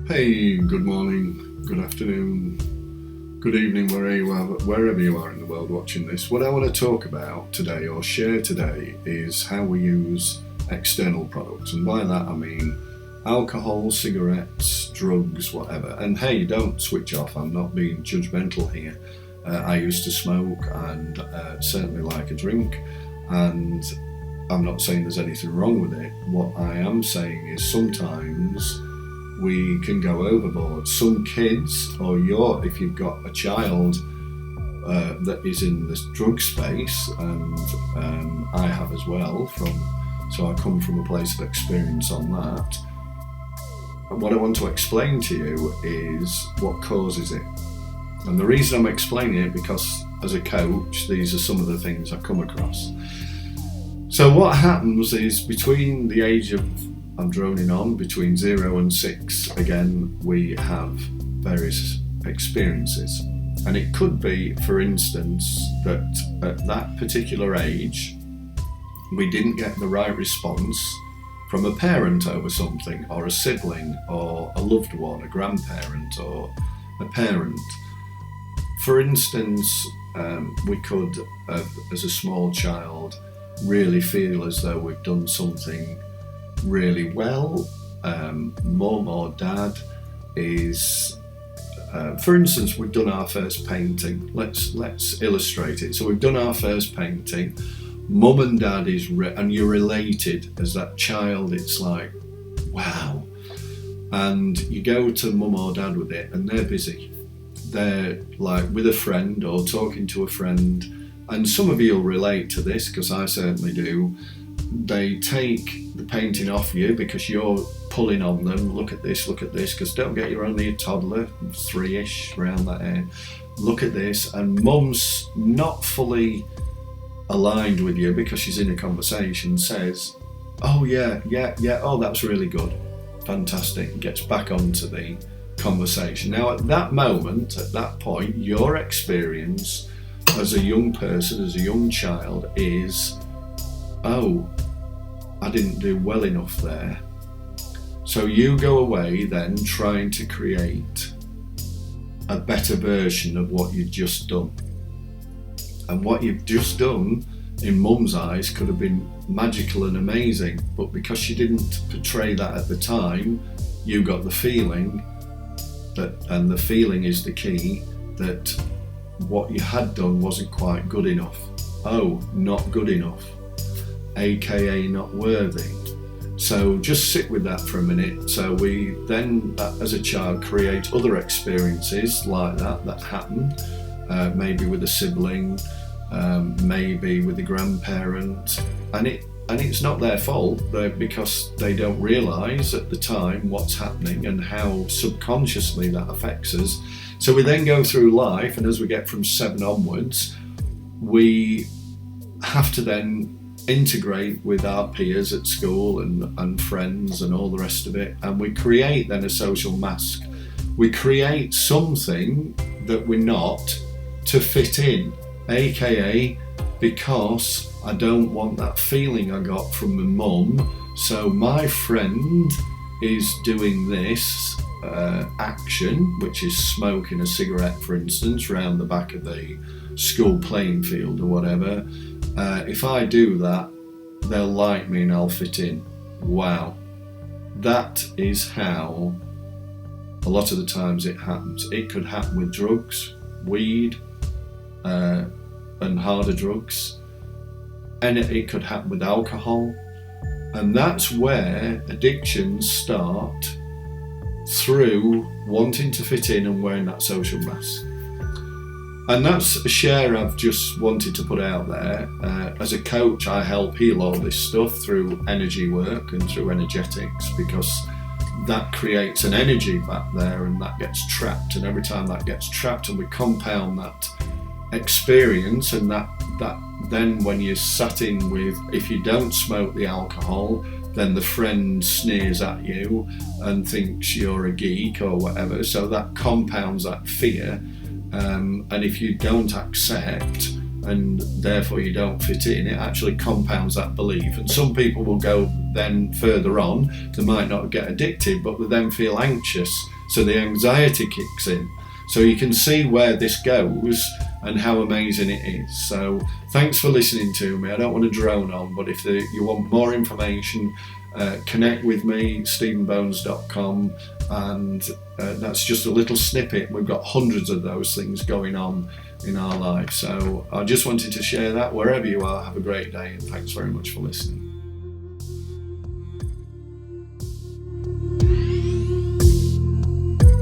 Hey, good morning, good afternoon, good evening, wherever you are in the world watching this. What I want to talk about today or share today is how we use external products, and by that I mean alcohol, cigarettes, drugs, whatever. And hey, don't switch off, I'm not being judgmental here. I used to smoke and certainly like a drink, and I'm not saying there's anything wrong with it. What I am saying is sometimes we can go overboard. Some kids, or if you've got a child that is in this drug space, and I have as well, so I come from a place of experience on that. What I want to explain to you is what causes it. And the reason I'm explaining it, because as a coach, these are some of the things I come across. So what happens is between the age of, I'm droning on, between 0 and 6, again, we have various experiences. And it could be, for instance, that at that particular age, we didn't get the right response from a parent over something, or a sibling, or a loved one, a grandparent, or a parent. For instance, we could, as a small child, really feel as though we've done something really well. Mum or dad is, for instance, we've done our first painting. Let's illustrate it. So we've done our first painting. Mum and dad is, and you're related as that child. It's like, wow. And you go to mum or dad with it, and they're busy. They're like with a friend or talking to a friend. And some of you will relate to this, because I certainly do. They take the painting off you because you're pulling on them. Look at this, because don't get, you're only a toddler, 3-ish, around that age. Look at this. And mum's not fully aligned with you because she's in a conversation, says, oh yeah, oh that's really good, fantastic, gets back onto the conversation. Now at that moment, at that point, your experience as a young person, as a young child, is, oh, I didn't do well enough there. So you go away then trying to create a better version of what you've just done. And what you've just done, in mum's eyes, could have been magical and amazing, but because she didn't portray that at the time, you got the feeling that, and the feeling is the key, that what you had done wasn't quite good enough. Oh, not good enough, aka not worthy. So just sit with that for a minute. So we then, as a child, create other experiences like that happen, maybe with a sibling, maybe with a grandparent, and it's not their fault, because they don't realise at the time what's happening and how subconsciously that affects us. So we then go through life, and as we get from 7 onwards, we have to then integrate with our peers at school and friends and all the rest of it, and we create then a social mask. We create something that we're not, to fit in, aka because I don't want that feeling I got from my mum, so my friend is doing this action, which is smoking a cigarette, for instance, round the back of the school playing field or whatever. If I do that, they'll like me and I'll fit in. Wow. That is how a lot of the times it happens. It could happen with drugs, weed, and harder drugs, and it could happen with alcohol. And that's where addictions start, through wanting to fit in and wearing that social mask. And that's a share I've just wanted to put out there. As a coach, I help heal all this stuff through energy work and through energetics, because that creates an energy back there, and that gets trapped. And every time that gets trapped, and we compound that experience, and that then when you're sat in with, if you don't smoke the alcohol, then the friend sneers at you and thinks you're a geek or whatever, so that compounds that fear. And if you don't accept, and therefore you don't fit in, it actually compounds that belief. And some people will go then further on, they might not get addicted, but they then feel anxious So the anxiety kicks in. So you can see where this goes and how amazing it is. So thanks for listening to me. I don't want to drone on, but if you want more information, connect with me, stephenbones.com, and that's just a little snippet. We've got hundreds of those things going on in our life. So I just wanted to share that. Wherever you are, have a great day, and thanks very much for listening.